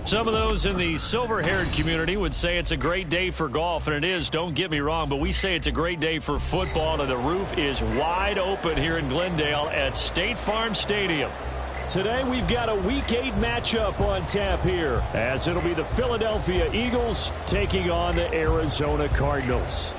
Some of those in the silver-haired community would say it's a great day for golf, and it is, don't get me wrong, but we say it's a great day for football, and the roof is wide open here in Glendale at State Farm Stadium. Today we've got a Week 8 matchup on tap here, as it'll be the Philadelphia Eagles taking on the Arizona Cardinals.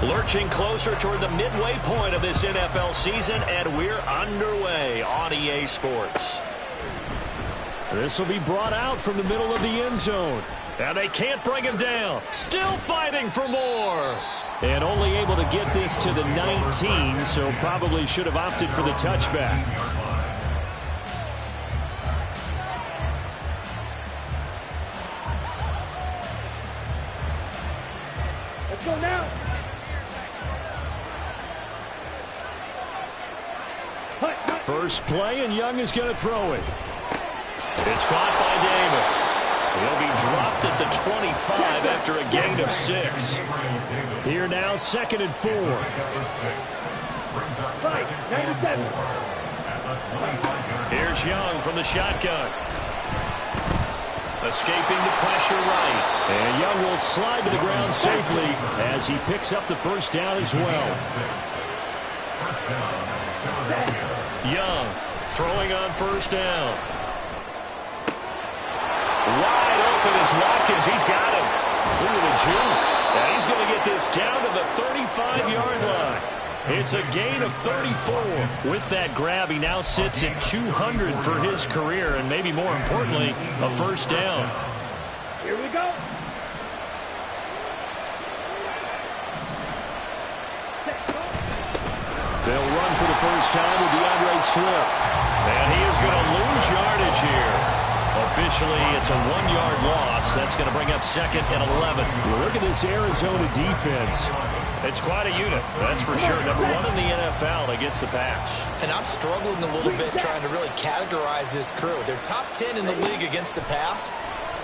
Lurching closer toward the midway point of this NFL season, and we're underway on EA Sports. This will be brought out from the middle of the end zone. And they can't bring him down. Still fighting for more. And only able to get this to the 19, so probably should have opted for the touchback. Let's go now. First play, and Young is going to throw it. It's caught by Davis. He'll be dropped at the 25 after a gain of 6. Here now, 2nd and 4. Here's Young from the shotgun. Escaping the pressure right. And Young will slide to the ground safely as he picks up the first down as well. Young throwing on first down. Wide open is Watkins. He's got him. Look at the juke. And he's going to get this down to the 35-yard line. It's a gain of 34. With that grab, he now sits at 200 for his career, and maybe more importantly, a first down. Here we go. They'll run for the first time with DeAndre Swift. And he is going to lose yardage here. Officially, it's a 1-yard loss. That's going to bring up 2nd and 11. Look at this Arizona defense. It's quite a unit, that's for sure. Number 1 in the NFL against the pass. And I'm struggling a little bit trying to really categorize this crew. They're top 10 in the league against the pass,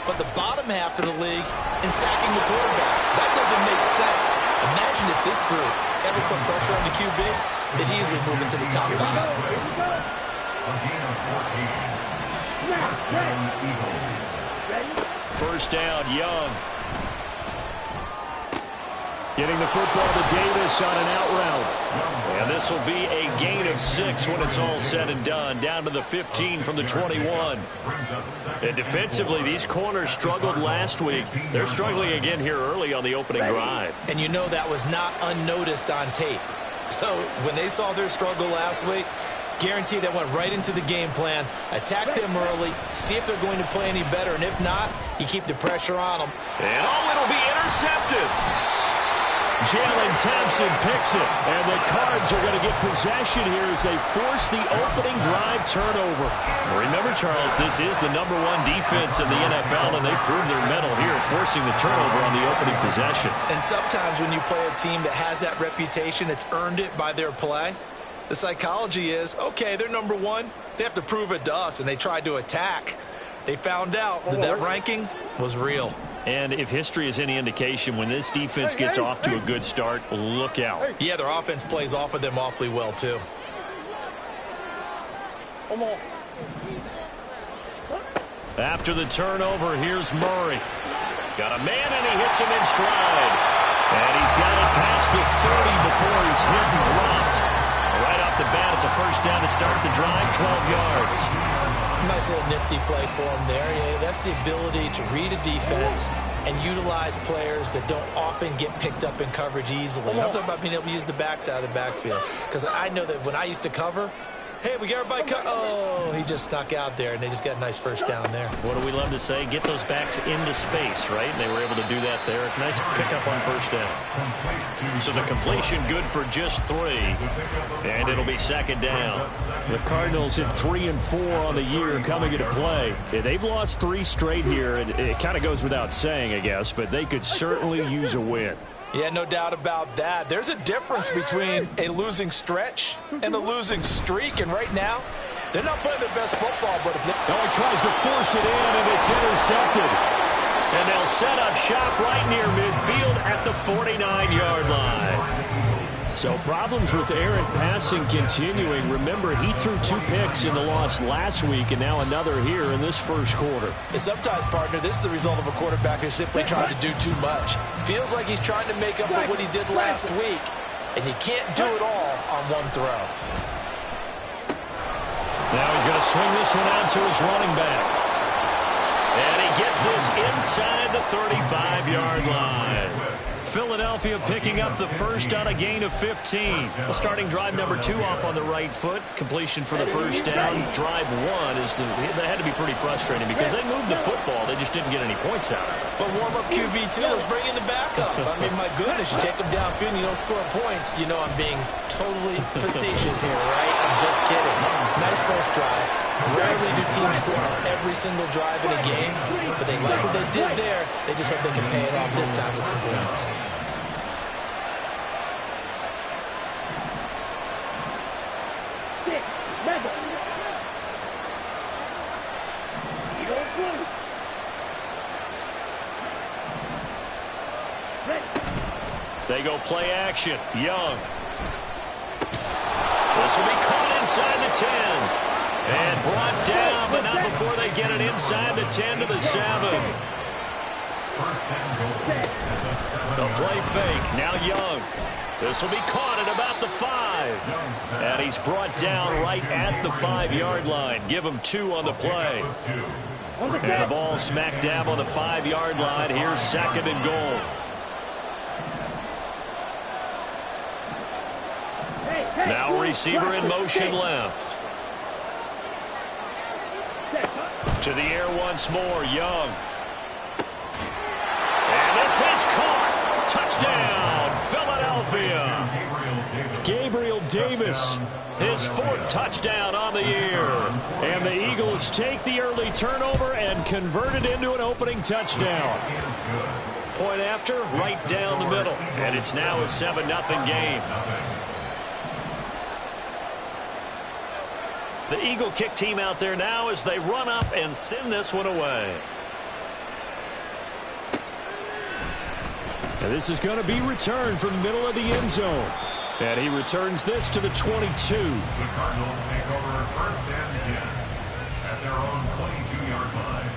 but the bottom half of the league in sacking the quarterback. That doesn't make sense. Imagine if this group ever put pressure on the QB, they'd easily move into the top 5. First down, Young. Getting the football to Davis on an out route. And this will be a gain of 6 when it's all said and done. Down to the 15 from the 21. And defensively, these corners struggled last week. They're struggling again here early on the opening drive. And you know that was not unnoticed on tape. So when they saw their struggle last week, guaranteed that went right into the game plan. Attack them early, see if they're going to play any better. And if not, you keep the pressure on them. And it'll be intercepted. Jalen Thompson picks it, and the Cards are going to get possession here as they force the opening drive turnover. Remember, Charles, this is the number 1 defense in the NFL, and they prove their mettle here, forcing the turnover on the opening possession. And sometimes when you play a team that has that reputation, that's earned it by their play, the psychology is, okay, they're number 1. They have to prove it to us, and they tried to attack. They found out that that ranking was real. And if history is any indication, when this defense gets off to a good start, look out. Yeah, their offense plays off of them awfully well, too. After the turnover, here's Murray. Got a man, and he hits him in stride. And he's got it past the 30 before he's hit and dropped. Right off the bat, it's a first down to start the drive, 12 yards. Nice little nifty play for him there. Yeah, that's the ability to read a defense and utilize players that don't often get picked up in coverage easily. And I'm talking about being able to use the backs out of the backfield. Because I know that when I used to cover, hey, we got everybody cut. Oh, he just snuck out there, and they just got a nice first down there. What do we love to say? Get those backs into space, right? And they were able to do that there. Nice pickup on first down. So the completion good for just 3, and it'll be 2nd down. The Cardinals at 3 and 4 on the year coming into play. Yeah, they've lost 3 straight here, and it kind of goes without saying, I guess, but they could certainly use a win. Yeah, no doubt about that. There's a difference between a losing stretch and a losing streak, and right now, they're not playing their best football, but if they... Now he tries to force it in, and it's intercepted. And they'll set up shop right near midfield at the 49-yard line. So problems with errant passing continuing. Remember, he threw 2 picks in the loss last week, and now another here in this first quarter. And sometimes, partner, this is the result of a quarterback who's simply trying to do too much. Feels like he's trying to make up for what he did last week, and you can't do it all on one throw. Now he's going to swing this one out to his running back. And he gets this inside the 35-yard line. Philadelphia picking up the first on a gain of 15. Well, starting drive number 2 off on the right foot. Completion for the first down. Drive 1 that had to be pretty frustrating because they moved the football. They just didn't get any points out of it. But warm-up QB2, let's bring in the backup. I mean, my goodness, you take them downfield and you don't score points. You know I'm being totally facetious here, right? I'm just kidding. Nice first drive. Rarely do teams score on every single drive in a game, but they like what they did there. They just hope they can pay it off this time with some points. They go play action. Young. This will be caught inside the 10. And brought down, but not before they get it inside the 10 to the 7. They'll play fake. Now Young. This will be caught at about the 5. And he's brought down right at the 5-yard line. Give him 2 on the play. And the ball smack dab on the 5-yard line. Here's 2nd and goal. Now receiver in motion left. To the air once more, Young. And this is caught. Touchdown, Philadelphia. Gabriel Davis, his 4th touchdown on the year. And the Eagles take the early turnover and convert it into an opening touchdown. Point after, right down the middle. And it's now a 7-0 game. The Eagle kick team out there now as they run up and send this one away. And this is going to be returned from the middle of the end zone. And he returns this to the 22. The Cardinals take over 1st and 10 at their own 22-yard line.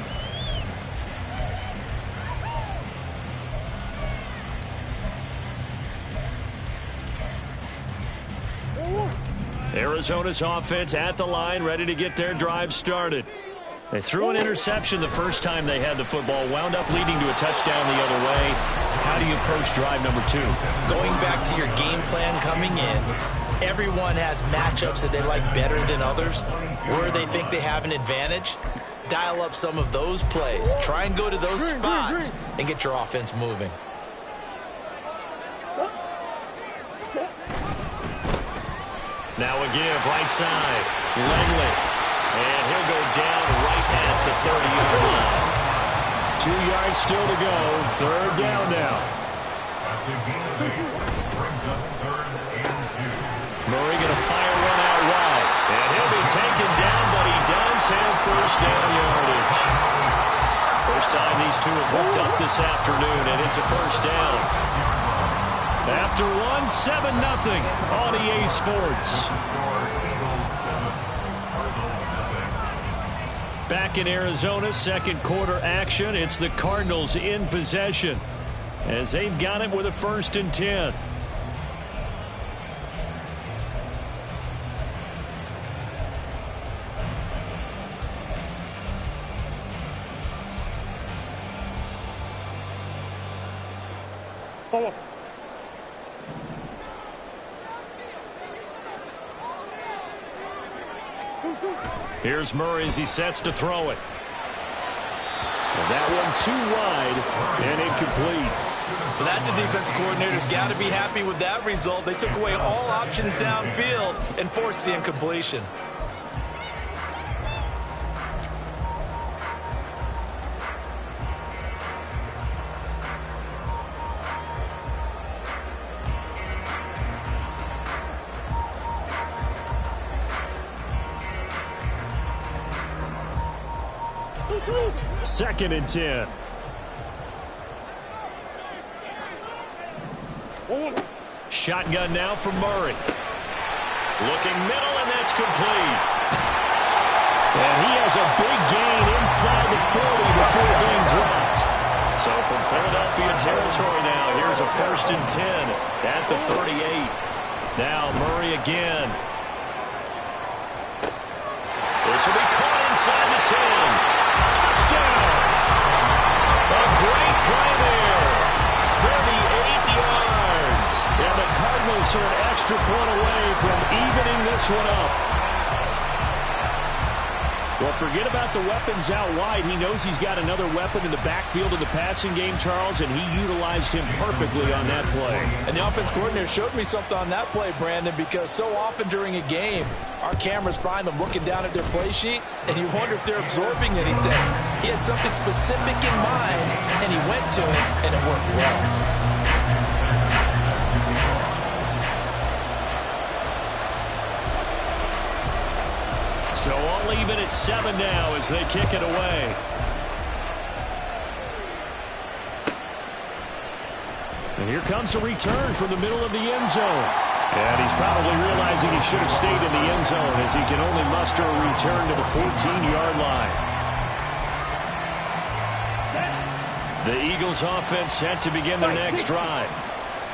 Arizona's offense at the line, ready to get their drive started. They threw an interception the first time they had the football, wound up leading to a touchdown the other way. How do you approach drive number 2? Going back to your game plan coming in, everyone has matchups that they like better than others. Where they think they have an advantage, dial up some of those plays. Try and go to those spots and get your offense moving. Now a give, right side. Langley. And he'll go down right at the 30-yard line. 2 yards still to go. 3rd down now. That's a gain of 8. Brings up 3rd and 2. Murray going to fire one out wide. And he'll be taken down, but he does have 1st down yardage. First time these two have hooked up this afternoon, and it's a 1st down. After 7-0 on EA Sports. Back in Arizona, 2nd quarter action. It's the Cardinals in possession as they've got it with a 1st and 10. Here's Murray as he sets to throw it. And that one too wide and incomplete. Well, that's a defensive coordinator's got to be happy with that result. They took away all options downfield and forced the incompletion. 2nd and 10. Shotgun now for Murray. Looking middle, and that's complete. And he has a big gain inside the 40 before being dropped. So from Philadelphia territory now, here's a 1st and 10 at the 38. Now Murray again. This will be caught inside the 10. Touchdown! A great play there. 38 yards. And the Cardinals are an extra point away from evening this one up. Well, forget about the weapons out wide. He knows he's got another weapon in the backfield of the passing game, Charles, and he utilized him perfectly on that play. And the offense coordinator showed me something on that play, Brandon, because so often during a game, our cameras find them looking down at their play sheets, and you wonder if they're absorbing anything. He had something specific in mind, and he went to it, and it worked well. So all even at 7 now as they kick it away. And here comes a return from the middle of the end zone. And he's probably realizing he should have stayed in the end zone as he can only muster a return to the 14-yard line. The Eagles offense set to begin their next drive.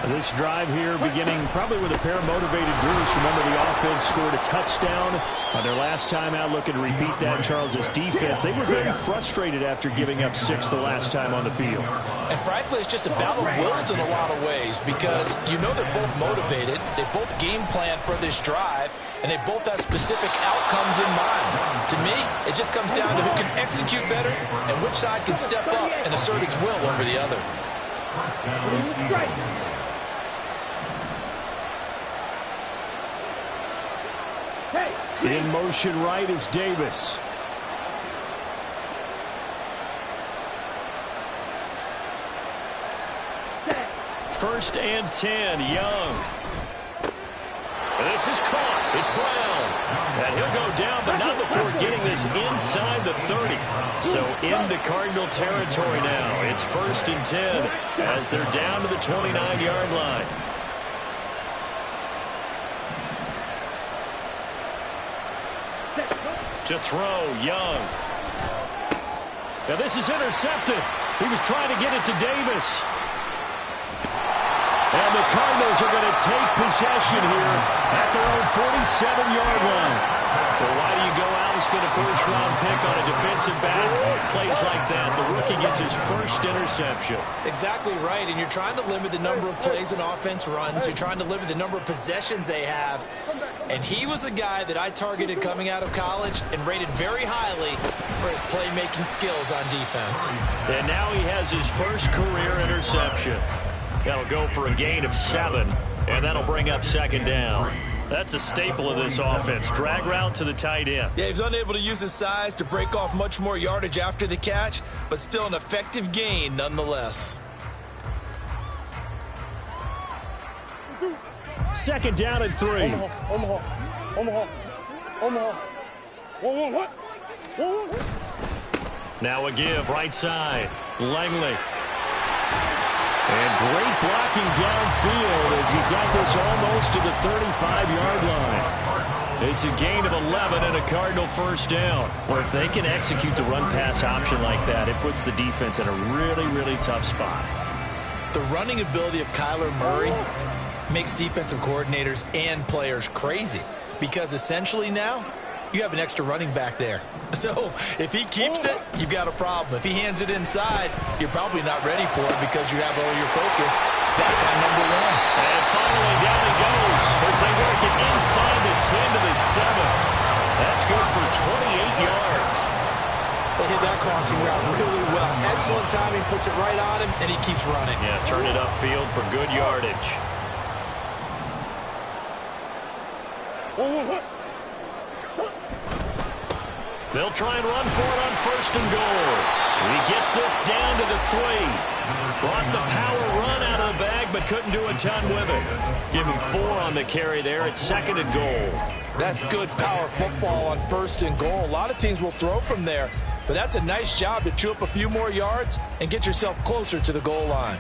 This drive here beginning probably with a pair of motivated groups. Remember, the offense scored a touchdown on their last time out. Looking to repeat that in Charles's defense. They were very frustrated after giving up 6 the last time on the field. And frankly, it's just a battle of wills in a lot of ways because you know they're both motivated. They both game plan for this drive, and they both have specific outcomes in mind. To me, it just comes down to who can execute better and which side can step up and assert its will over the other. In motion right is Davis. First and 10, Young. This is caught. It's Brown. And he'll go down, but not before getting this inside the 30. So into Cardinal territory now. It's 1st and 10 as they're down to the 29-yard line. To throw, Young. Now this is intercepted. He was trying to get it to Davis. And the Cardinals are going to take possession here at their own 47-yard line. Well, why do you go out and spend a first-round pick on a defensive back? Plays like that, the rookie gets his first interception. Exactly right, and you're trying to limit the number of plays an offense runs. You're trying to limit the number of possessions they have. And he was a guy that I targeted coming out of college and rated very highly for his playmaking skills on defense. And now he has his first career interception. That'll go for a gain of 7, and that'll bring up 2nd down. That's a staple of this offense. Drag route to the tight end. Yeah, he was unable to use his size to break off much more yardage after the catch, but still an effective gain nonetheless. 2nd down and 3. Now a give, right side. Langley. And great blocking downfield as he's got this almost to the 35-yard line. It's a gain of 11 and a Cardinal first down. Well, if they can execute the run-pass option like that, it puts the defense in a really, really tough spot. The running ability of Kyler Murray makes defensive coordinators and players crazy because essentially now you have an extra running back there. So if he keeps it, you've got a problem. If he hands it inside, you're probably not ready for it because you have all your focus back on number 1. And finally down he goes as they work it inside the 10 to the 7. That's good for 28 yards. They hit that crossing route really well. Excellent timing, puts it right on him, and he keeps running. Yeah, turn it upfield for good yardage. They'll try and run for it on 1st and goal. He gets this down to the 3. Brought the power run out of the bag, but couldn't do a ton with it. Give him 4 on the carry there at 2nd and goal. That's good power football on 1st and goal. A lot of teams will throw from there. but that's a nice job to chew up a few more yards and get yourself closer to the goal line.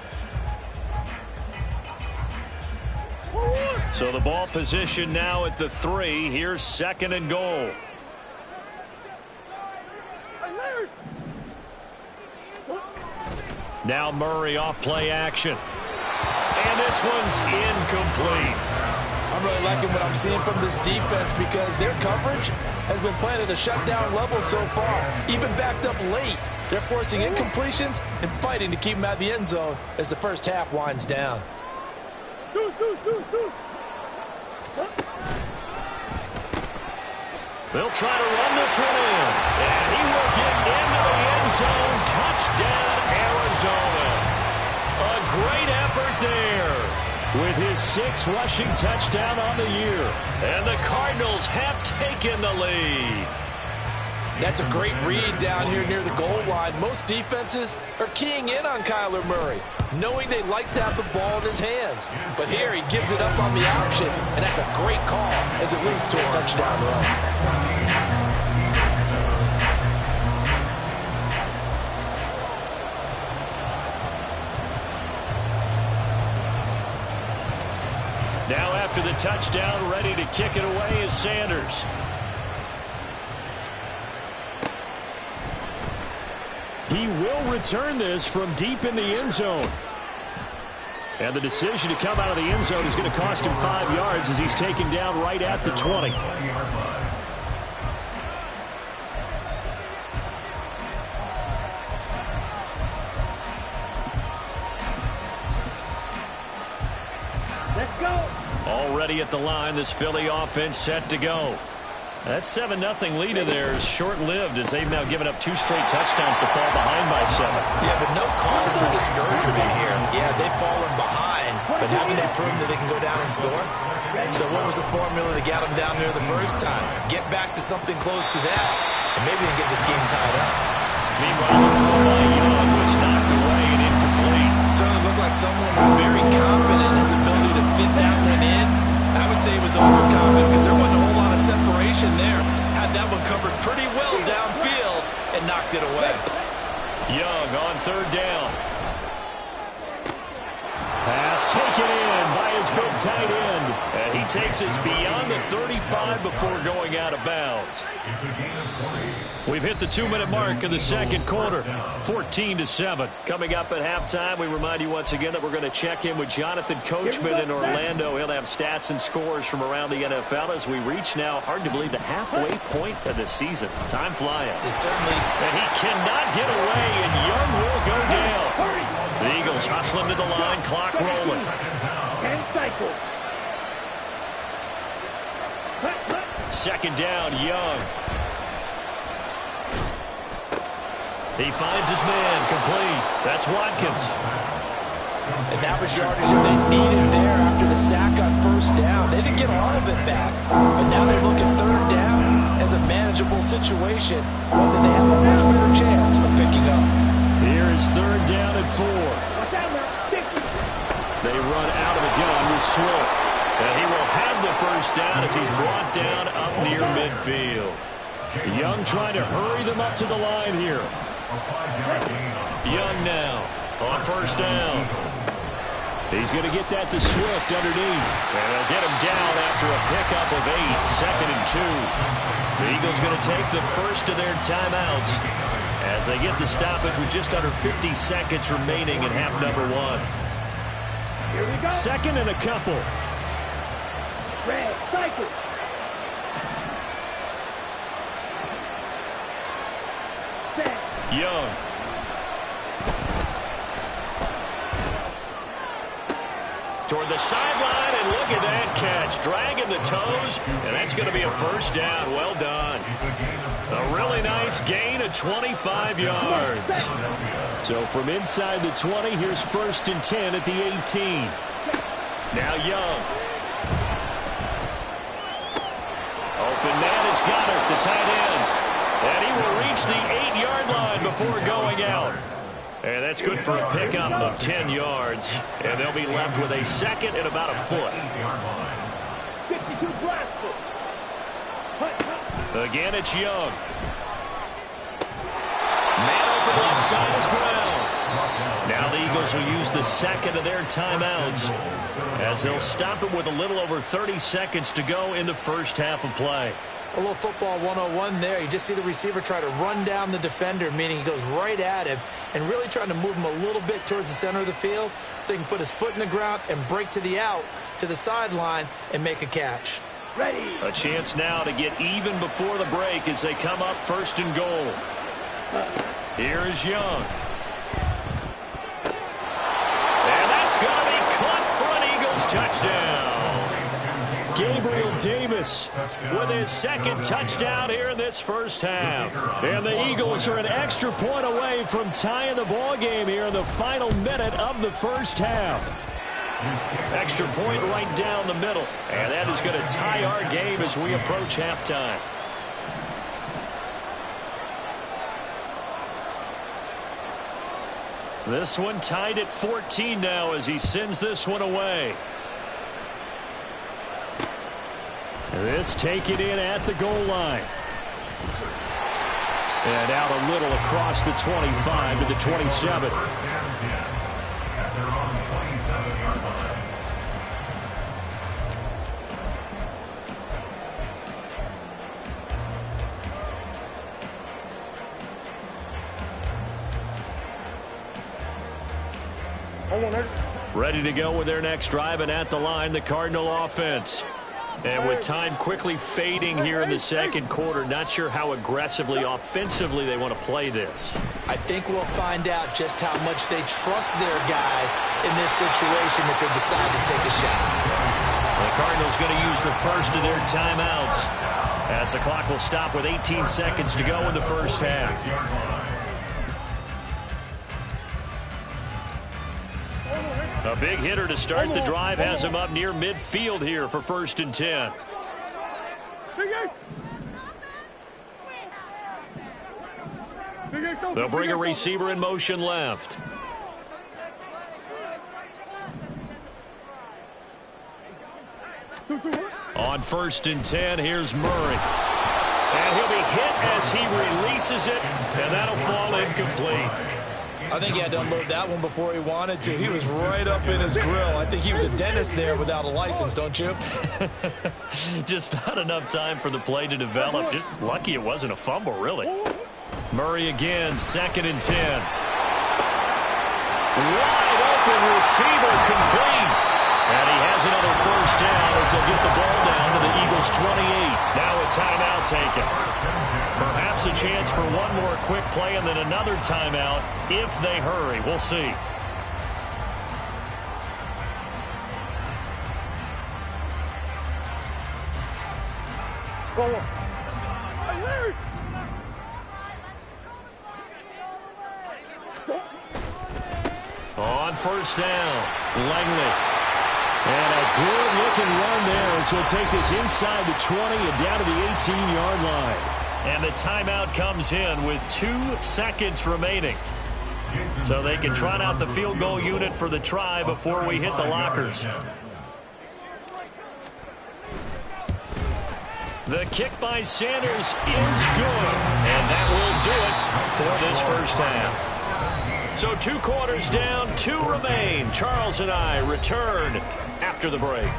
So the ball position now at the 3. Here's 2nd and goal. Now Murray off play action. And this one's incomplete. I'm really liking what I'm seeing from this defense because their coverage has been playing at a shutdown level so far. Even backed up late, they're forcing incompletions and fighting to keep them out of the end zone as the first half winds down. They'll try to run this one in. And he will get into the end zone. Touchdown, Arizona. A great effort there. With his 6th rushing touchdown on the year. And the Cardinals have taken the lead. That's a great read down here near the goal line. Most defenses are keying in on Kyler Murray, knowing they likes to have the ball in his hands. But here he gives it up on the option, and that's a great call as it leads to a touchdown run. Now after the touchdown, ready to kick it away is Sanders. He will return this from deep in the end zone. And the decision to come out of the end zone is going to cost him 5 yards as he's taken down right at the 20. Let's go. Already at the line, this Philly offense set to go. That 7-0 lead of theirs short-lived as they've now given up 2 straight touchdowns to fall behind by 7. Yeah, but no cause for discouragement here. Yeah, they've fallen behind, but haven't they proven that they can go down and score? So what was the formula that got them down there the first time? Get back to something close to that, and maybe they can get this game tied up. Meanwhile, the throw by Young was knocked away and incomplete. Certainly looked like someone was very confident in his ability to fit that one in. I would say he was overconfident because there wasn't a whole lot of separation there. Had that one covered pretty well downfield and knocked it away. Young on 3rd down. Pass taken in by his big tight end. And he takes us beyond the 35 before going out of bounds. We've hit the 2-minute mark of the 2nd quarter. 14-7. Coming up at halftime, we remind you once again that we're going to check in with Jonathan Coachman in Orlando. He'll have stats and scores from around the NFL as we reach now, hard to believe, the halfway point of the season. Time flying. It certainly. And he cannot get away, and Young will go down. The Eagles hustle him to the line, clock rolling. And cycle. 2nd down, Young. He finds his man, complete. That's Watkins. And that was yardage that they needed there after the sack on 1st down. They didn't get all of it back, but now they're looking 3rd down as a manageable situation, one that they have a much better chance of picking up. Here is 3rd down and 4. Watch out now. They run out of the gun with Swift. And he will have the 1st down as he's brought down up near midfield. Young trying to hurry them up to the line here. Young now on 1st down. He's going to get that to Swift underneath. And they'll get him down after a pickup of 8, 2nd and 2. The Eagles going to take the first of their timeouts as they get the stoppage with just under 50 seconds remaining in half number 1. Here we go. 2nd and a couple. Red, cycle. Set. Young. Toward the sideline, and look at that catch. Dragging the toes, and that's going to be a 1st down. Well done. A really nice gain of 25 yards. So from inside the 20, here's 1st and 10 at the 18. Now Young. Open man is Goddard, the tight end. And he will reach the 8-yard line before going out. And that's good for a pickup of 10 yards. And they'll be left with a 2nd and about a foot. 52 blast. Again, it's Young. inside his ground. Now the Eagles will use the second of their timeouts as they'll stop it with a little over 30 seconds to go in the first half of play. A little football 101 there. You just see the receiver try to run down the defender, meaning he goes right at him and really trying to move him a little bit towards the center of the field so he can put his foot in the ground and break to the out, to the sideline, and make a catch. Ready. A chance now to get even before the break as they come up first and goal. Here is Young. And that's going to be caught for an Eagles touchdown. Gabriel Davis with his second touchdown here in this first half. And the Eagles are an extra point away from tying the ball game here in the final minute of the first half. Extra point right down the middle. And that is going to tie our game as we approach halftime. This one tied at 14 now as he sends this one away. This taken in at the goal line. And out a little across the 25 to the 27. At their own 27-yard line. Ready to go with their next drive, and at the line, the Cardinal offense. And with time quickly fading here in the second quarter, not sure how aggressively, offensively they want to play this. I think we'll find out just how much they trust their guys in this situation if they decide to take a shot. The Cardinals going to use the first of their timeouts as the clock will stop with 18 seconds to go in the first half. A big hitter to start the drive has him up near midfield here for 1st and 10. They'll bring a receiver in motion left. On 1st and 10, here's Murray. And he'll be hit as he releases it, and that'll fall incomplete. I think he had to unload that one before he wanted to. He was right up in his grill. I think he was a dentist there without a license, don't you? Just not enough time for the play to develop. Just lucky it wasn't a fumble, really. Murray again, 2nd and 10. Wide open receiver complete. And he has another first down as they'll get the ball down to the Eagles' 28. Now a timeout taken. Perhaps a chance for one more quick play and then another timeout if they hurry. We'll see. On 1st down, Langley. And a good-looking run there as he'll take this inside the 20 and down to the 18-yard line. And the timeout comes in with 2 seconds remaining. So they can trot out the field goal unit for the try before we hit the lockers. The kick by Sanders is good. And that will do it for this first half. So 2 quarters down, 2 remain. Charles and I return after the break.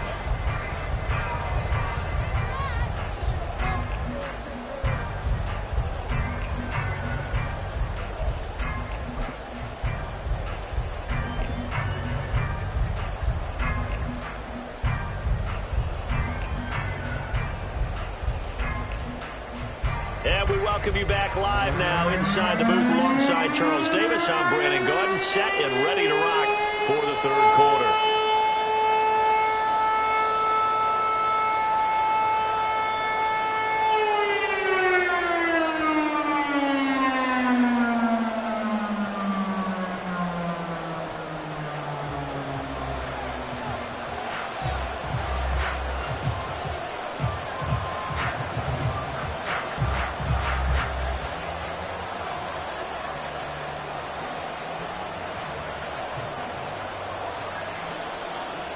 And we welcome you back live now inside the booth alongside Charles Davis. I'm Brandon Gaudin, set and ready to rock for the 3rd quarter.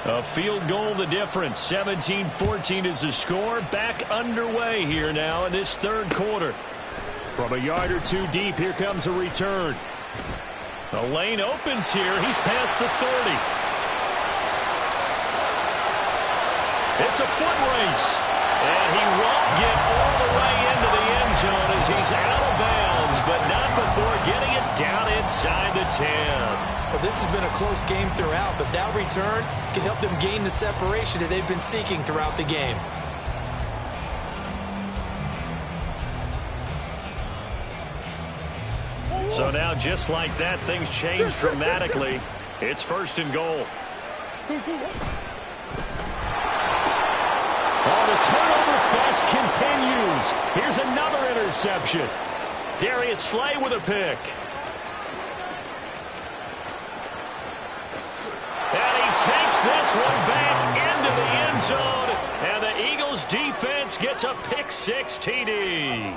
A field goal the difference. 17-14 is the score. Back underway here now in this 3rd quarter. From a yard or 2 deep, here comes a return. The lane opens here. He's past the 30. It's a foot race. And he won't get all the way into the end zone as he's out of bounds, but not before getting it down inside the 10. Well, this has been a close game throughout, but that return can help them gain the separation that they've been seeking throughout the game. So now, just like that, things change dramatically. It's first and goal. Oh, the turnover fest continues. Here's another interception. Darius Slay with a pick. And he takes this one back into the end zone. And the Eagles defense gets a pick six TD.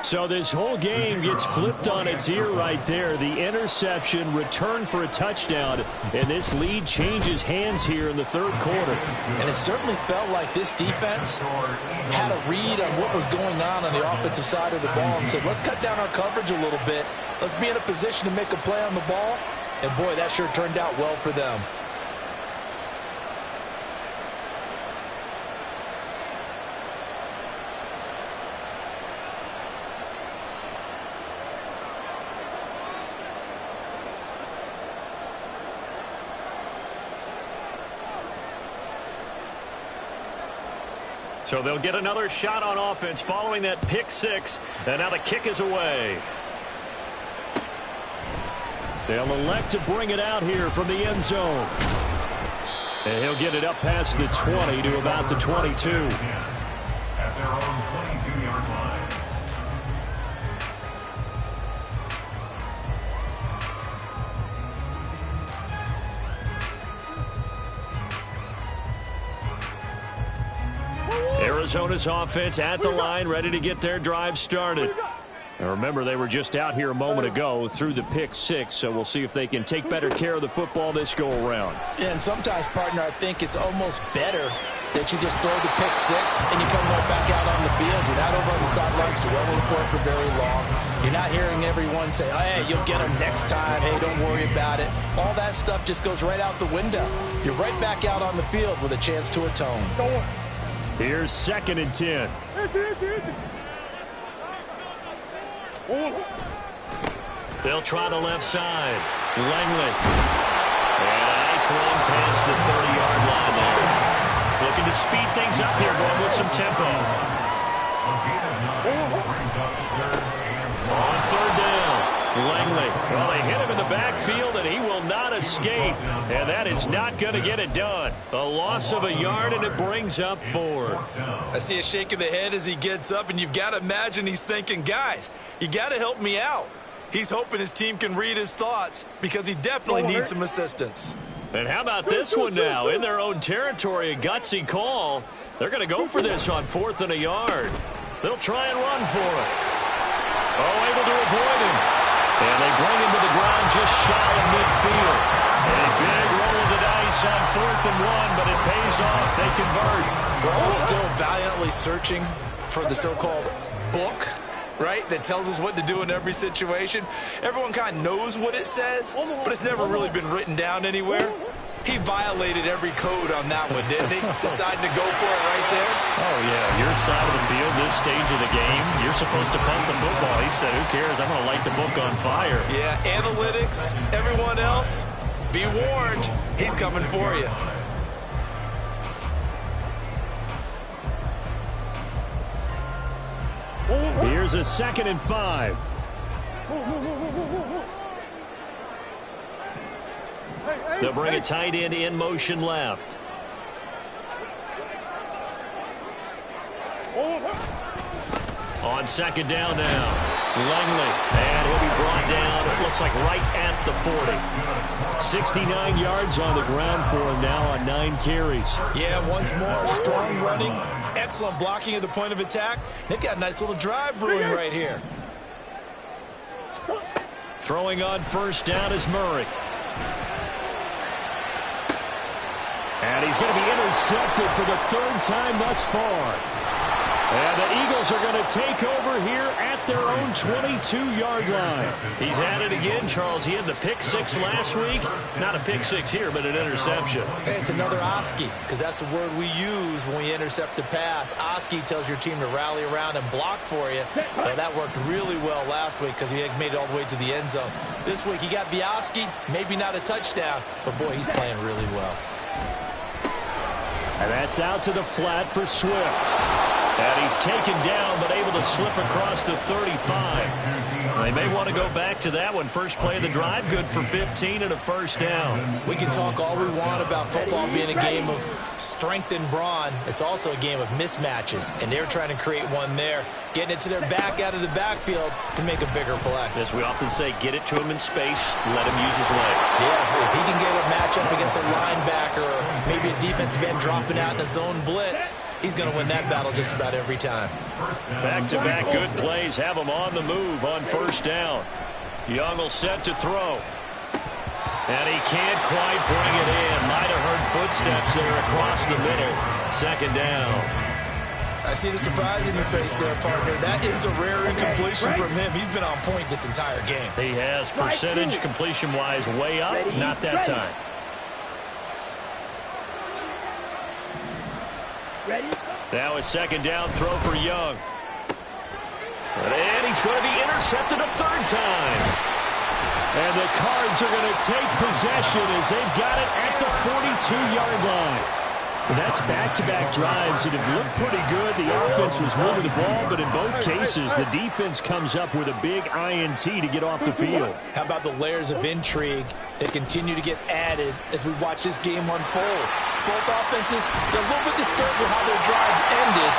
So this whole game gets flipped on its ear right there. The interception, return for a touchdown, and this lead changes hands here in the third quarter. And it certainly felt like this defense had a read on what was going on the offensive side of the ball and said, let's cut down our coverage a little bit. Let's be in a position to make a play on the ball. And, boy, that sure turned out well for them. So they'll get another shot on offense following that pick six. And now the kick is away. They'll elect to bring it out here from the end zone. And he'll get it up past the 20 to about the 22. At their own 22-yard line. Arizona's offense at the line, ready to get their drive started. Now remember, they were just out here a moment ago through the pick six, so we'll see if they can take better care of the football this go-around. Yeah, and sometimes, partner, I think it's almost better that you just throw the pick six and you come right back out on the field. You're not over on the sidelines dwelling for it for very long. You're not hearing everyone say, oh, hey, you'll get them next time. Hey, don't worry about it. All that stuff just goes right out the window. You're right back out on the field with a chance to atone. Here's 2nd and 10. They'll try the left side. Langley. And a nice run past the 30-yard line there. Looking to speed things up here, going with some tempo. On third down. Langley. Well, they hit him in the backfield, and he will not escape. And that is not going to get it done. A loss of a yard, and it brings up 4th. I see a shake of the head as he gets up, and you've got to imagine he's thinking, guys, you got to help me out. He's hoping his team can read his thoughts because he definitely needs some assistance. And how about this one now? In their own territory, a gutsy call. They're going to go for this on 4th and a yard. They'll try and run for it. Oh, able to avoid him. And they bring him to the ground just shy of midfield. A big roll of the dice on 4th and 1, but it pays off. They convert. We're all still valiantly searching for the so-called book, right, that tells us what to do in every situation. Everyone kind of knows what it says, but it's never really been written down anywhere. He violated every code on that one, didn't he? Deciding to go for it right there. Oh, yeah. Your side of the field, this stage of the game, you're supposed to punt the football. He said, who cares? I'm going to light the book on fire. Yeah, analytics, everyone else, be warned. He's coming for you. Here's a 2nd and 5. They'll bring a tight end in motion left. On 2nd down now. Langley. And he'll be brought down, it looks like right at the 40. 69 yards on the ground for him now on 9 carries. Yeah, once more, strong running, excellent blocking at the point of attack. They've got a nice little drive brewing right here. Throwing on 1st down is Murray. And he's going to be intercepted for the 3rd time thus far. And the Eagles are going to take over here at their own 22-yard line. He's at it again, Charles. He had the pick six last week. Not a pick six here, but an interception. Hey, it's another Oski, because that's the word we use when we intercept a pass. Oski tells your team to rally around and block for you. Well, that worked really well last week because he had made it all the way to the end zone. This week he got the Oski, maybe not a touchdown, but boy, he's playing really well. And that's out to the flat for Swift. And he's taken down, but able to slip across the 35. They may want to go back to that one. First play of the drive, good for 15 and a first down. We can talk all we want about football being a game of strength and brawn. It's also a game of mismatches, and they're trying to create one there, getting it to their back out of the backfield to make a bigger play. As we often say, get it to him in space, let him use his leg. Yeah, if he can get a matchup against a linebacker or maybe a defensive end dropping out in a zone blitz, he's going to win that battle just about every time. Back-to-back good plays have him on the move on first down. Young will set to throw. And he can't quite bring it in. Might have heard footsteps that are across the middle. Second down. I see the surprise in your face there, partner. That is a rare incompletion from him. He's been on point this entire game. He has percentage completion-wise way up. Not that time. Ready? Now a second down throw for Young. And he's going to be intercepted a third time. And the Cards are going to take possession as they've got it at the 42-yard line. That's back-to-back drives that have looked pretty good. The offense was moving the ball, but in both cases, the defense comes up with a big INT to get off the field. How about the layers of intrigue that continue to get added as we watch this game unfold? Both offenses, they're a little bit discouraged with how their drives ended.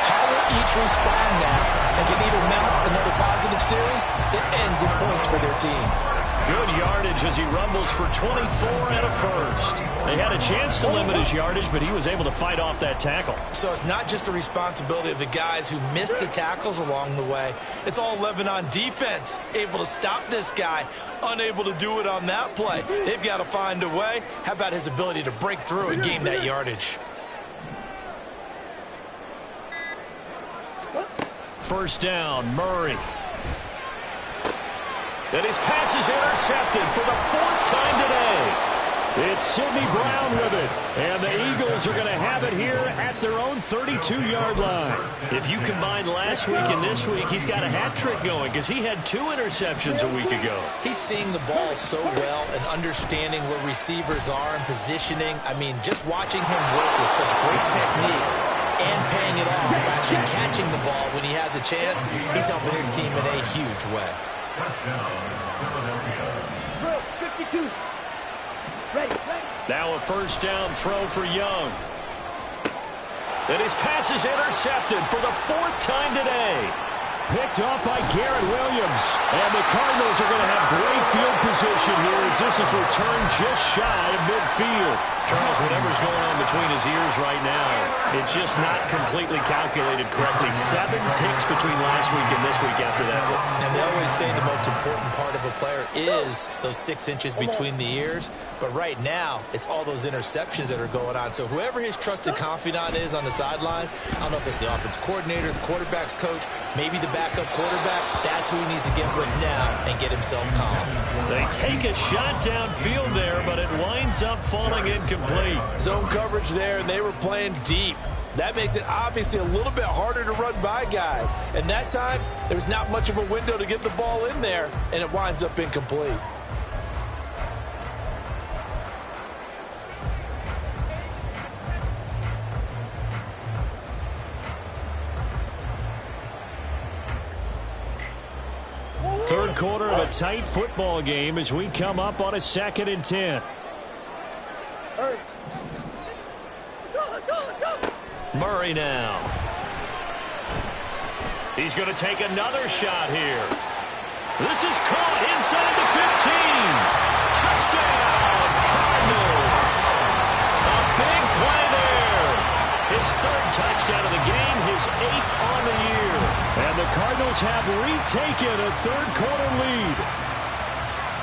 How will each respond now and can either mount another positive series? It ends in points for their team. Good yardage as he rumbles for 24 and a first. They had a chance to limit his yardage, but he was able to fight off that tackle. So it's not just the responsibility of the guys who missed the tackles along the way. It's all 11 on defense, able to stop this guy, unable to do it on that play. They've got to find a way. How about his ability to break through and gain that yardage? First down, Murray. And his pass is intercepted for the fourth time today. It's Sidney Brown with it. And the Eagles are going to have it here at their own 32-yard line. If you combine last week and this week, he's got a hat trick going because he had 2 interceptions a week ago. He's seeing the ball so well and understanding where receivers are and positioning. I mean, just watching him work with such great technique and paying it off by actually catching the ball when he has a chance, he's helping his team in a huge way. Drill, 52. Ready. Now a first down throw for Young. And his pass is intercepted for the 4th time today. Picked off by Garrett Williams. And the Cardinals are going to have great field position here as this is returned just shy of midfield. Charles, whatever's going on between his ears right now, it's just not completely calculated correctly. 7 picks between last week and this week after that one. And they always say the most important part of a player is those 6 inches between the ears. But right now, it's all those interceptions that are going on. So whoever his trusted confidant is on the sidelines, I don't know if it's the offense coordinator, the quarterback's coach, maybe the backup quarterback, that's who he needs to get with now and get himself calm. They take a shot downfield there, but it winds up falling incomplete. Zone coverage there, and they were playing deep. That makes it obviously a little bit harder to run by guys. And that time, there was not much of a window to get the ball in there, and it winds up incomplete. Third quarter of a tight football game as we come up on a 2nd and 10. Murray now. He's going to take another shot here. This is caught inside the 15. Touchdown, Cardinals. A big play there. His 3rd touchdown of the game, his 8th on the year. And the Cardinals have retaken a 3rd quarter lead.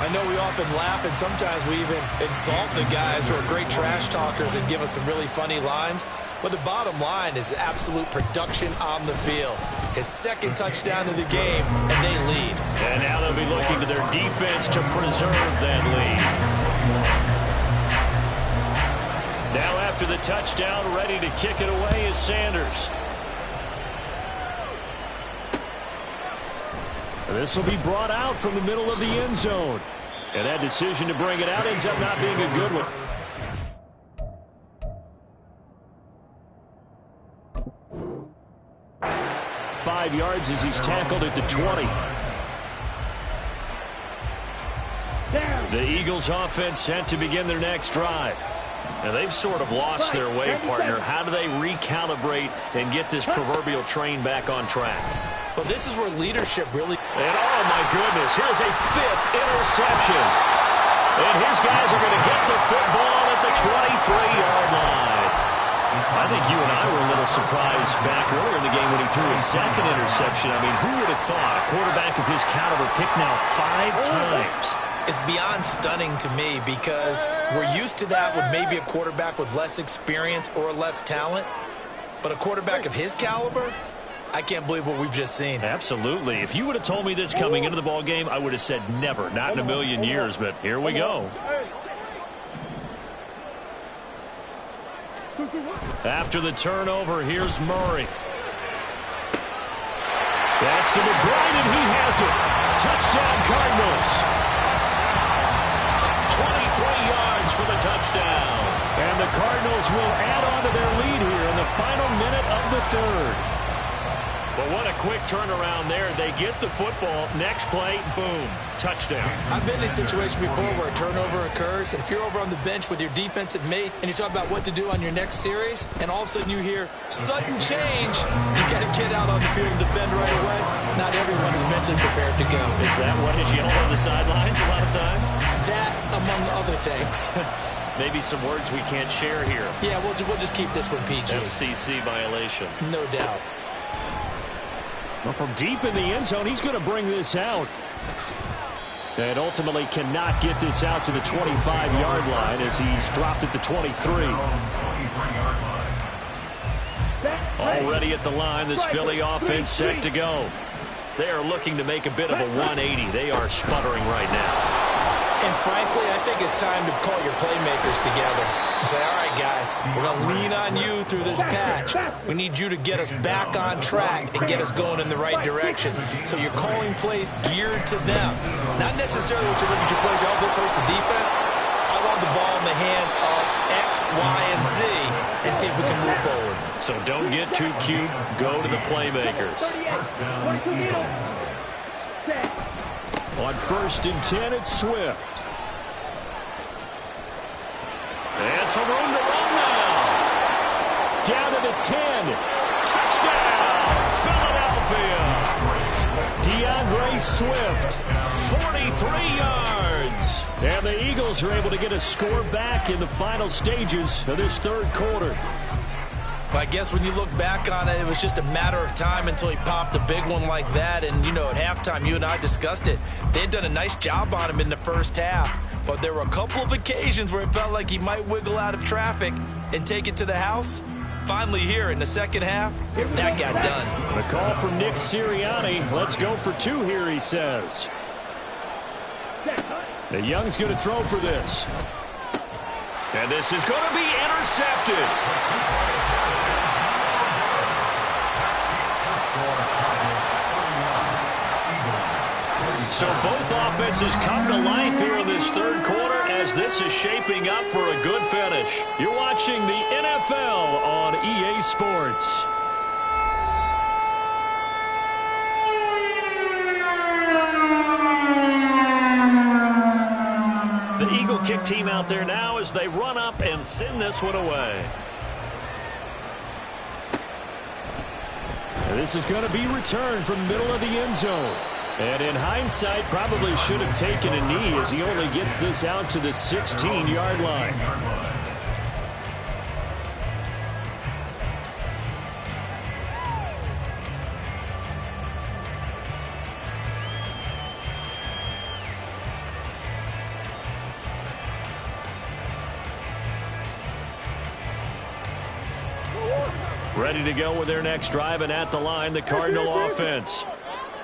I know we often laugh, and sometimes we even exalt the guys who are great trash talkers and give us some really funny lines. But the bottom line is absolute production on the field. His second touchdown of the game, and they lead. And now they'll be looking to their defense to preserve that lead. Now after the touchdown, ready to kick it away is Sanders. This will be brought out from the middle of the end zone. And that decision to bring it out ends up not being a good one. Five yards as he's tackled at the 20. The Eagles offense set to begin their next drive. Now they've sort of lost their way, partner. How do they recalibrate and get this proverbial train back on track? Well, this is where leadership really... And oh my goodness, here's a fifth interception. And his guys are going to get the football at the 23-yard line. I think you and I were a little surprised back earlier in the game when he threw his second interception. I mean, who would have thought a quarterback of his caliber picked now 5 times? It's beyond stunning to me because we're used to that with maybe a quarterback with less experience or less talent. But a quarterback of his caliber, I can't believe what we've just seen. Absolutely. If you would have told me this coming into the ball game, I would have said never, not in a million years. But here we go. After the turnover, here's Murray. That's to McBride, and he has it. Touchdown, Cardinals. 23 yards for the touchdown. And the Cardinals will add on to their lead here in the final minute of the third. But what a quick turnaround there. They get the football. Next play, boom, touchdown. I've been in a situation before where a turnover occurs, and if you're over on the bench with your defensive mate and you talk about what to do on your next series, and all of a sudden you hear sudden change, you got to get out on the field and defend right away. Not everyone is mentally prepared to go. Is that what is yelled on the sidelines a lot of times? That, among other things. Maybe some words we can't share here. Yeah, we'll just keep this one PG. FCC violation. No doubt. Well, from deep in the end zone, he's going to bring this out. And ultimately cannot get this out to the 25-yard line as he's dropped at the 23. Already at the line, this Philly offense set to go. They are looking to make a bit of a 180. They are sputtering right now. And frankly, I think it's time to call your playmakers together and say, all right, guys, we're going to lean on you through this patch. We need you to get us back on track and get us going in the right direction. So you're calling plays geared to them. Not necessarily what you look at your plays, oh, this hurts the defense. I want the ball in the hands of X, Y, and Z and see if we can move forward. So don't get too cute. Go to the playmakers. On 1st and 10, it's Swift. And some room to run now. Down to the 10. Touchdown, Philadelphia. DeAndre Swift, 43 yards. And the Eagles are able to get a score back in the final stages of this third quarter. Well, I guess when you look back on it, it was just a matter of time until he popped a big one like that. And, you know, at halftime, you and I discussed it. They had done a nice job on him in the first half. But there were a couple of occasions where it felt like he might wiggle out of traffic and take it to the house. Finally here in the second half, that got done. A call from Nick Sirianni. Let's go for 2 here, he says. The Young's going to throw for this. And this is going to be intercepted. So both offenses come to life here in this third quarter as this is shaping up for a good finish. You're watching the NFL on EA Sports. The Eagle kick team out there now as they run up and send this one away. And this is going to be returned from the middle of the end zone. And in hindsight, probably should have taken a knee as he only gets this out to the 16-yard line. ready to go with their next drive, and at the line, the Cardinal offense.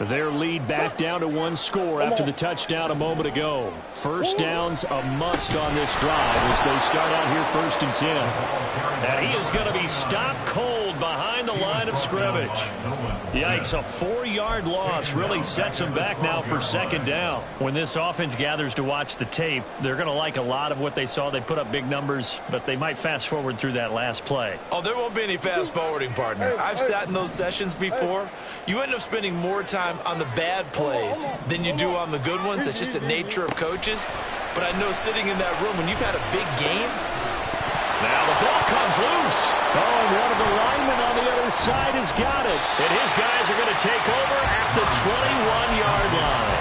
Their lead back down to one score after the touchdown a moment ago. First down's a must on this drive as they start out here 1st and 10. And he is going to be stopped cold behind the line of scrimmage. Yikes, a 4-yard loss really sets him back now for 2nd down. When this offense gathers to watch the tape, they're going to like a lot of what they saw. They put up big numbers, but they might fast forward through that last play. Oh, there won't be any fast forwarding, partner. I've sat in those sessions before. You end up spending more time on the bad plays than you do on the good ones. It's just the nature of coaches. But I know sitting in that room when you've had a big game. Now the ball comes loose. Oh, and one of the linemen on the other side has got it. And his guys are going to take over at the 21-yard line.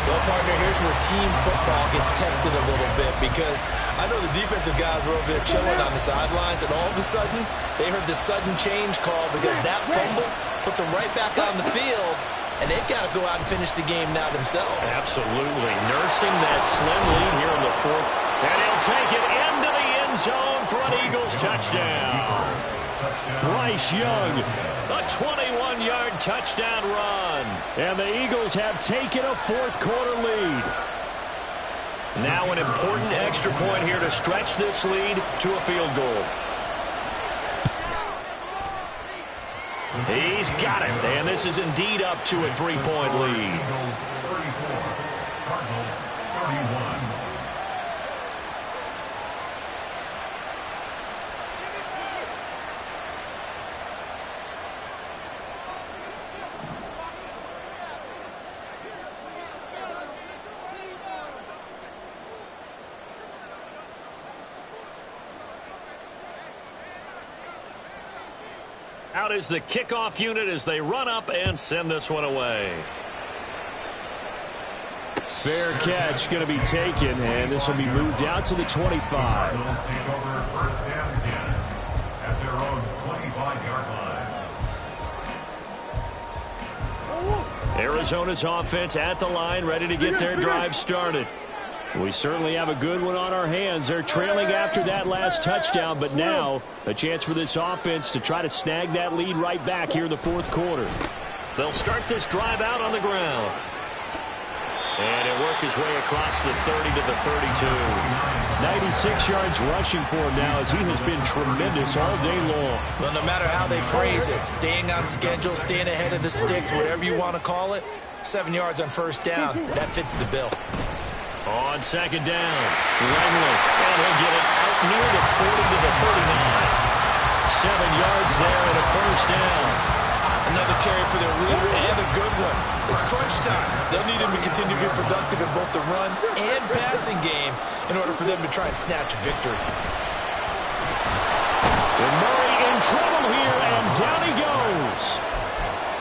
Well, partner, here's where team football gets tested a little bit because I know the defensive guys were over there chilling on the sidelines, and all of a sudden, they heard the sudden change call because that fumble puts them right back on the field, and they've got to go out and finish the game now themselves. Absolutely. Nursing that slim lead here in the 4th. And he'll take it into the end zone for an Eagles touchdown. Bryce Young, a 21-yard touchdown run. And the Eagles have taken a 4th quarter lead. Now an important extra point here to stretch this lead to a field goal. He's got it, and this is indeed up to a 3-point lead. Eagles 34, Cardinals 31. Out is the kickoff unit as they run up and send this one away. Fair catch going to be taken, and this will be moved out to the 25. Cardinals take over 1st and 10 at their own 25-yard line. Arizona's offense at the line, ready to get their drive started. We certainly have a good one on our hands. They're trailing after that last touchdown, but now a chance for this offense to try to snag that lead right back here in the 4th quarter. They'll start this drive out on the ground. And he'll work his way across the 30 to the 32. 96 yards rushing for him now as he has been tremendous all day long. Well, no matter how they phrase it, staying on schedule, staying ahead of the sticks, whatever you want to call it, 7 yards on 1st down, that fits the bill. On 2nd down, Langley, and he'll get it out near the 40 to the 39. 7 yards there and a 1st down. Another carry for their leader and a good one. It's crunch time. They'll need him to continue to be productive in both the run and passing game in order for them to try and snatch a victory. And Murray in trouble here, and down he goes.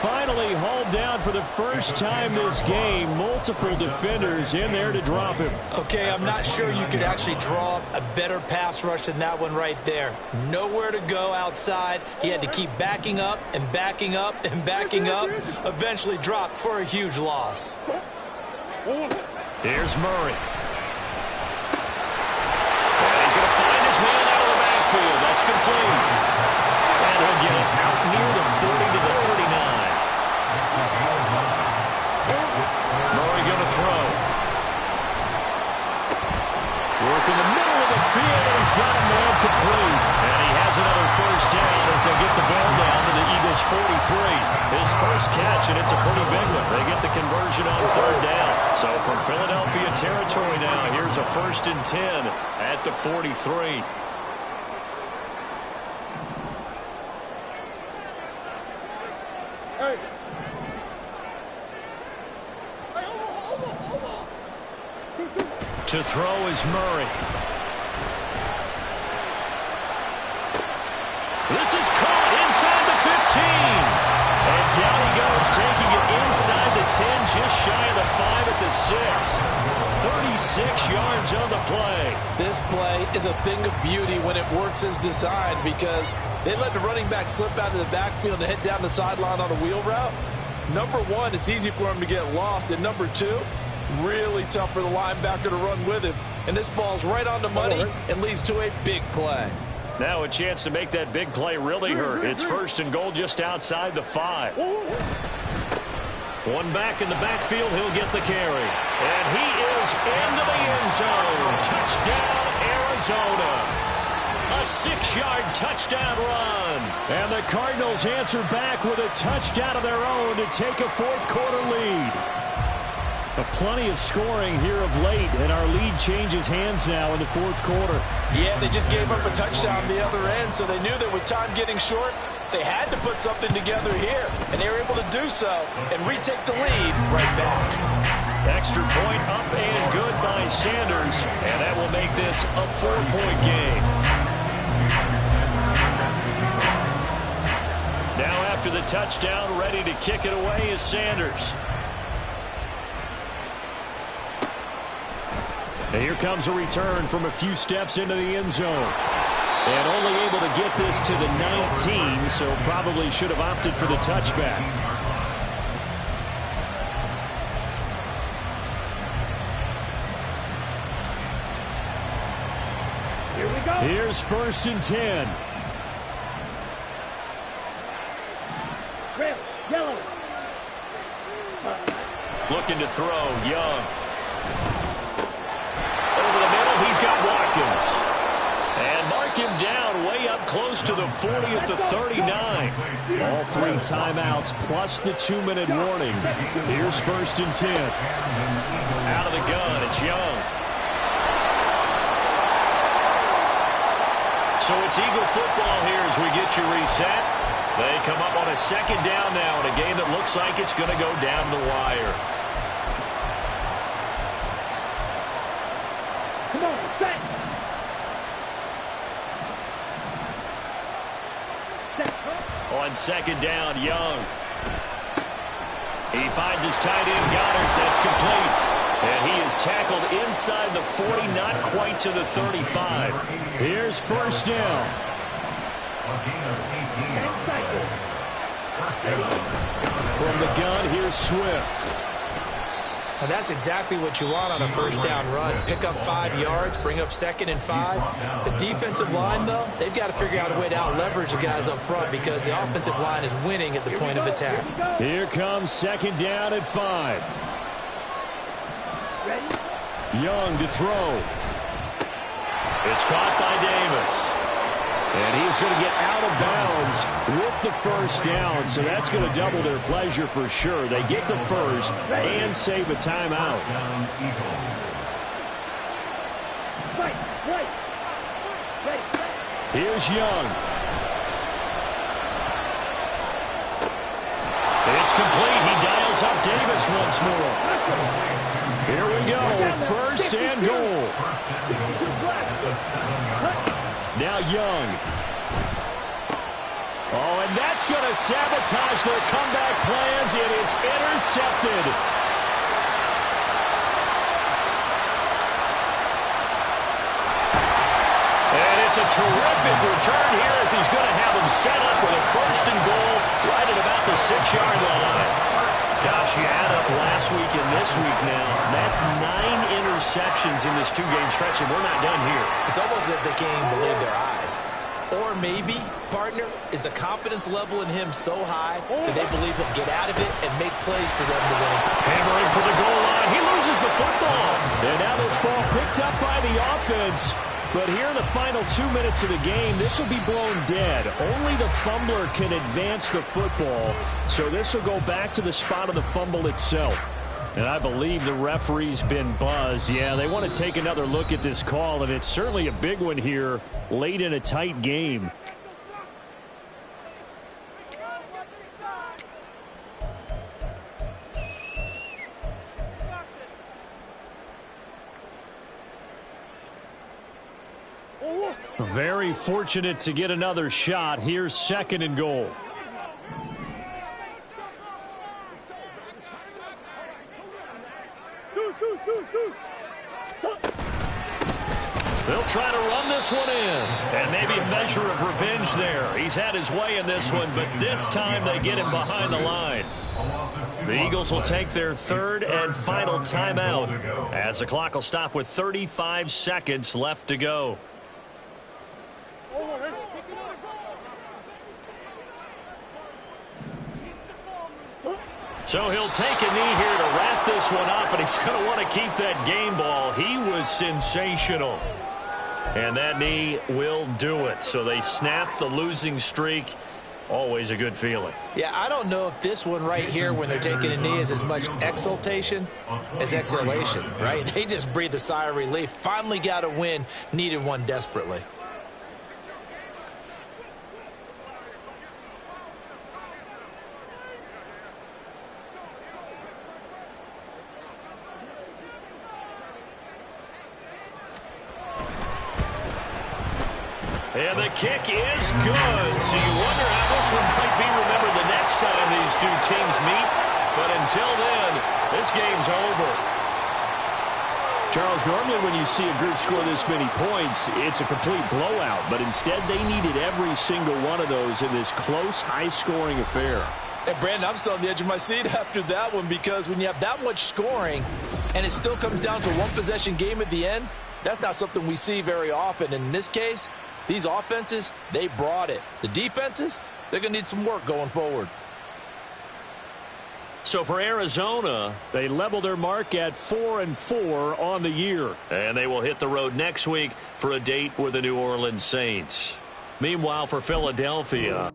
Finally hauled down for the first time this game. Multiple defenders in there to drop him. Okay, I'm not sure you could actually draw a better pass rush than that one right there. Nowhere to go outside. He had to keep backing up and backing up and backing up. Eventually dropped for a huge loss. Here's Murray. And he's going to find his man out of the backfield. That's complete. And he'll get it out near the 40 to the 39. Murray going to throw. Work in the middle of the field, and he's got a man complete. And he has another 1st down as they'll get the ball down to the Eagles' 43. His first catch, and it's a pretty big one. They get the conversion on 3rd down. So from Philadelphia territory now, here's a 1st and 10 at the 43. To throw is Murray. This is caught inside the 15. And down he goes, taking it inside the 10, just shy of the 5 at the 6. 36 yards on the play. This play is a thing of beauty when it works as designed because they let the running back slip out of the backfield and hit down the sideline on a wheel route. Number one, it's easy for him to get lost. And number two, really tough for the linebacker to run with him. And this ball's right on the money and leads to a big play. Now a chance to make that big play really hurt. It's 1st and goal just outside the 5. One back in the backfield. He'll get the carry. And he is into the end zone. Touchdown, Arizona. A 6-yard touchdown run. And the Cardinals answer back with a touchdown of their own to take a 4th quarter lead. Plenty of scoring here of late, and our lead changes hands now in the 4th quarter. Yeah, they just gave up a touchdown on the other end, so they knew that with time getting short, they had to put something together here, and they were able to do so and retake the lead right back. Extra point up and good by Sanders, and that will make this a 4-point game. Now after the touchdown, ready to kick it away is Sanders. And here comes a return from a few steps into the end zone. And only able to get this to the 19, so probably should have opted for the touchback. Here we go. Here's 1st and 10. Red, yellow. Looking to throw, Young. Over the middle, he's got Watkins. And mark him down way up close to the 40 at the 39. All 3 timeouts plus the 2-minute warning. Here's 1st and 10. Out of the gun, it's Young. So it's Eagle football here as we get you reset. They come up on a 2nd down now in a game that looks like it's going to go down the wire. Come on, set. On 2nd down, Young. He finds his tight end, Goddard. That's complete. And he is tackled inside the 40, not quite to the 35. Here's 1st down. From the gun, here's Swift. And that's exactly what you want on a 1st down run. Pick up 5 yards, bring up 2nd and 5. The defensive line, though, they've got to figure out a way to out-leverage the guys up front because the offensive line is winning at the point of attack. Here comes 2nd down at 5. Ready? Young to throw. It's caught by Davis. And he's going to get out of bounds with the 1st down, so that's going to double their pleasure for sure. They get the 1st and save a timeout. Right, right. Ready. Here's Young. It's complete. He dials up Davis once more. Here we go. 1st and goal. Now Young. Oh, and that's going to sabotage their comeback plans. It is intercepted. And it's a terrific return here as he's going to have him set up with a 1st and goal right at about the 6-yard line. Gosh, you add up last week and this week now. That's 9 interceptions in this 2-game stretch, and we're not done here. It's almost as if they can't even believe their eyes. Or maybe, partner, is the confidence level in him so high that they believe he'll get out of it and make plays for them to win. Hammering for the goal line. He loses the football. And now this ball picked up by the offense. But here in the final 2 minutes of the game, this will be blown dead. Only the fumbler can advance the football. So this will go back to the spot of the fumble itself. And I believe the referee's been buzzed. Yeah, they want to take another look at this call, and it's certainly a big one here late in a tight game. Very fortunate to get another shot. Here's 2nd and goal. They'll try to run this one in. And maybe a measure of revenge there. He's had his way in this one, but this time they get him behind the line. The Eagles will take their 3rd and final timeout as the clock will stop with 35 seconds left to go. So he'll take a knee here to wrap this one up, and he's going to want to keep that game ball. He was sensational. And that knee will do it. So they snap the losing streak. Always a good feeling. Yeah, I don't know if this one right here when they're taking a knee is as much exultation as exhalation, right? They just breathe a sigh of relief. Finally got a win. Needed one desperately. And the kick is good. So you wonder how this one might be remembered the next time these two teams meet. But until then, this game's over. Charles, normally when you see a group score this many points, it's a complete blowout. But instead, they needed every single one of those in this close, high-scoring affair. And Brandon, I'm still on the edge of my seat after that one, because when you have that much scoring and it still comes down to one possession game at the end, that's not something we see very often. And in this case, these offenses, they brought it. The defenses, they're going to need some work going forward. So for Arizona, they level their mark at 4-4 on the year. And they will hit the road next week for a date with the New Orleans Saints. Meanwhile, for Philadelphia,